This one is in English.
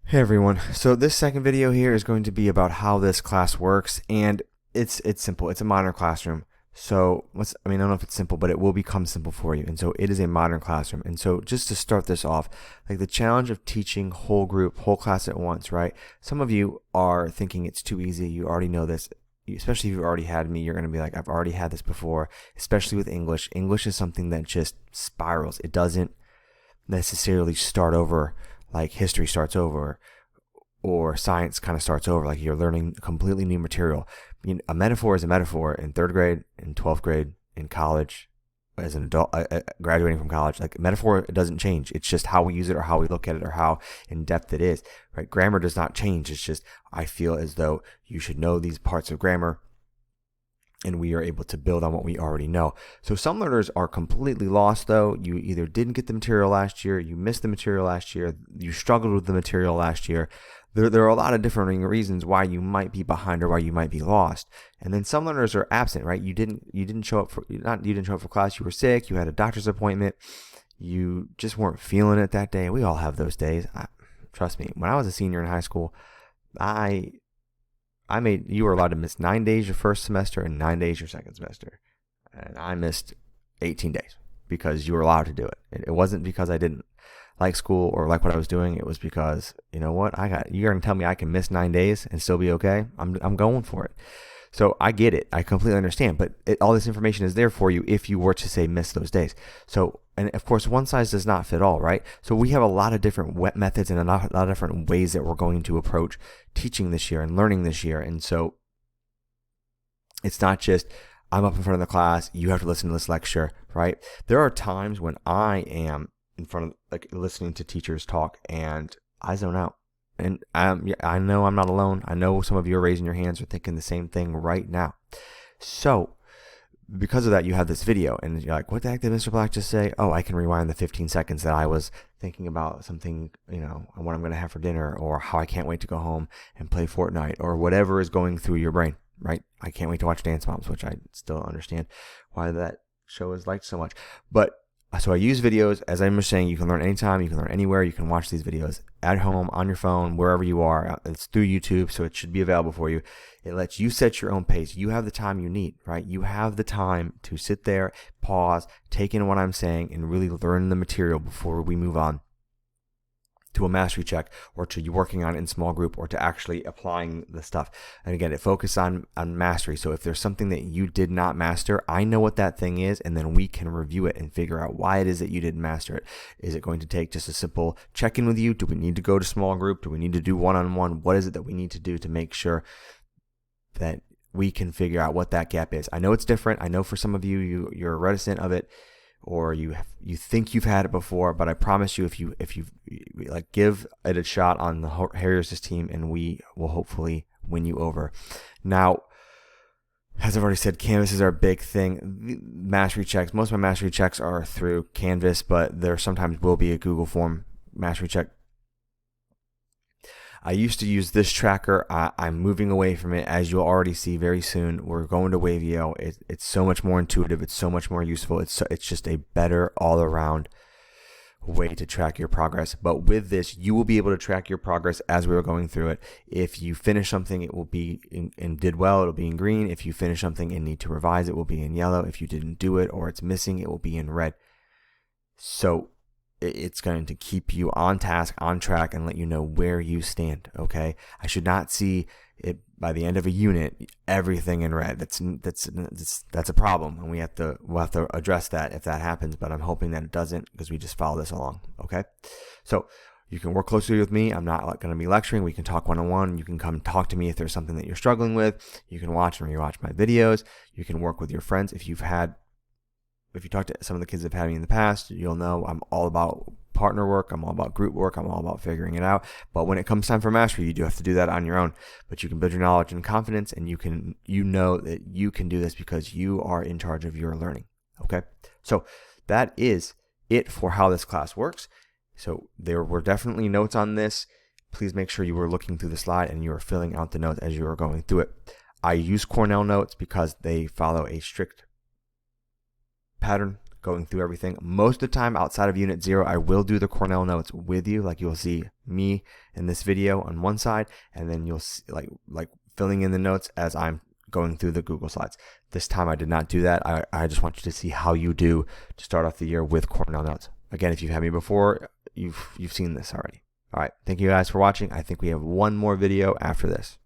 Hey everyone. So this second video here is going to be about how this class works, and it's simple. It's a modern classroom. So I don't know if it's simple, but it will become simple for you. And so it is a modern classroom. And so just to start this off, like the challenge of teaching whole group, whole class at once, right? Some of you are thinking it's too easy. You already know this. Especially if you've already had me, you're going to be like, I've already had this before, especially with English. English is something that just spirals. It doesn't necessarily start over like history starts over or science kind of starts over, like you're learning completely new material. A metaphor is a metaphor in third grade, in 12th grade, in college, as an adult, graduating from college. Like metaphor, it doesn't change. It's just how we use it or how we look at it or how in depth it is, right? Grammar does not change. It's just, I feel as though you should know these parts of grammar and we are able to build on what we already know. So some learners are completely lost though. You either didn't get the material last year, you missed the material last year, you struggled with the material last year. There are a lot of different reasons why you might be behind or why you might be lost. And then some learners are absent, right? You didn't show up for class, you were sick, you had a doctor's appointment, you just weren't feeling it that day. We all have those days. Trust me, when I was a senior in high school, you were allowed to miss 9 days your first semester and 9 days your second semester. And I missed 18 days because you were allowed to do it. It wasn't because I didn't like school or like what I was doing. It was because, you know what, you're going to tell me I can miss 9 days and still be okay? I'm going for it. So I get it. I completely understand. But all this information is there for you if you were to say miss those days. So, and of course, one size does not fit all, right? So we have a lot of different methods and a lot of different ways that we're going to approach teaching this year and learning this year. And so it's not just I'm up in front of the class, you have to listen to this lecture, right? There are times when I am in front of, like, listening to teachers talk and I zone out. And I know I'm not alone. I know some of you are raising your hands or thinking the same thing right now. So because of that, you have this video and you're like, what the heck did Mr. Black just say? Oh, I can rewind the 15 seconds that I was thinking about something, what I'm going to have for dinner, or how I can't wait to go home and play Fortnite, or whatever is going through your brain, right? I can't wait to watch Dance Moms, which I still understand why that show is liked so much. But so I use videos. As I was saying, you can learn anytime, you can learn anywhere. You can watch these videos at home, on your phone, wherever you are. It's through YouTube, so it should be available for you. It lets you set your own pace. You have the time you need, right? You have the time to sit there, pause, take in what I'm saying, and really learn the material before we move on to a mastery check, or to you working on it in small group, or to actually applying the stuff. And again, it focuses on mastery. So if there's something that you did not master, I know what that thing is, and then we can review it and figure out why it is that you didn't master it. Is it going to take just a simple check-in with you? Do we need to go to small group? Do we need to do one-on-one? What is it that we need to do to make sure that we can figure out what that gap is? I know it's different. I know for some of you're reticent of it, or you think you've had it before, but I promise you, if you like, give it a shot on the Harriers team, and we will hopefully win you over. Now, as I've already said, Canvas is our big thing. Mastery checks, most of my mastery checks are through Canvas, but there sometimes will be a Google form mastery check. I used to use this tracker. I'm moving away from it, as you'll already see very soon. We're going to Wavio. It's so much more intuitive. It's so much more useful. It's just a better all-around way to track your progress. But with this, you will be able to track your progress as we are going through it. If you finish something, it will be and did well, it'll be in green. If you finish something and need to revise, it will be in yellow. If you didn't do it or it's missing, it will be in red. So it's going to keep you on task, on track, and let you know where you stand. Okay, I should not see it by the end of a unit everything in red. That's a problem, and we'll have to address that if that happens. But I'm hoping that it doesn't, because we just follow this along. Okay, so you can work closely with me. I'm not going to be lecturing. We can talk one-on-one. You can come talk to me if there's something that you're struggling with. You can watch and rewatch my videos. You can work with your friends. If you talk to some of the kids that have had me in the past, you'll know I'm all about partner work. I'm all about group work. I'm all about figuring it out. But when it comes time for mastery, you do have to do that on your own. But you can build your knowledge and confidence, and you know that you can do this because you are in charge of your learning. Okay? So that is it for how this class works. So there were definitely notes on this. Please make sure you were looking through the slide and you are filling out the notes as you are going through it. I use Cornell notes because they follow a strict pattern going through everything. Most of the time outside of Unit 0, I will do the Cornell notes with you. Like you'll see me in this video on one side, and then you'll see like filling in the notes as I'm going through the Google Slides. This time I did not do that. I just want you to see how you do to start off the year with Cornell notes. Again, if you've had me before, you've seen this already. All right, thank you guys for watching. I think we have one more video after this.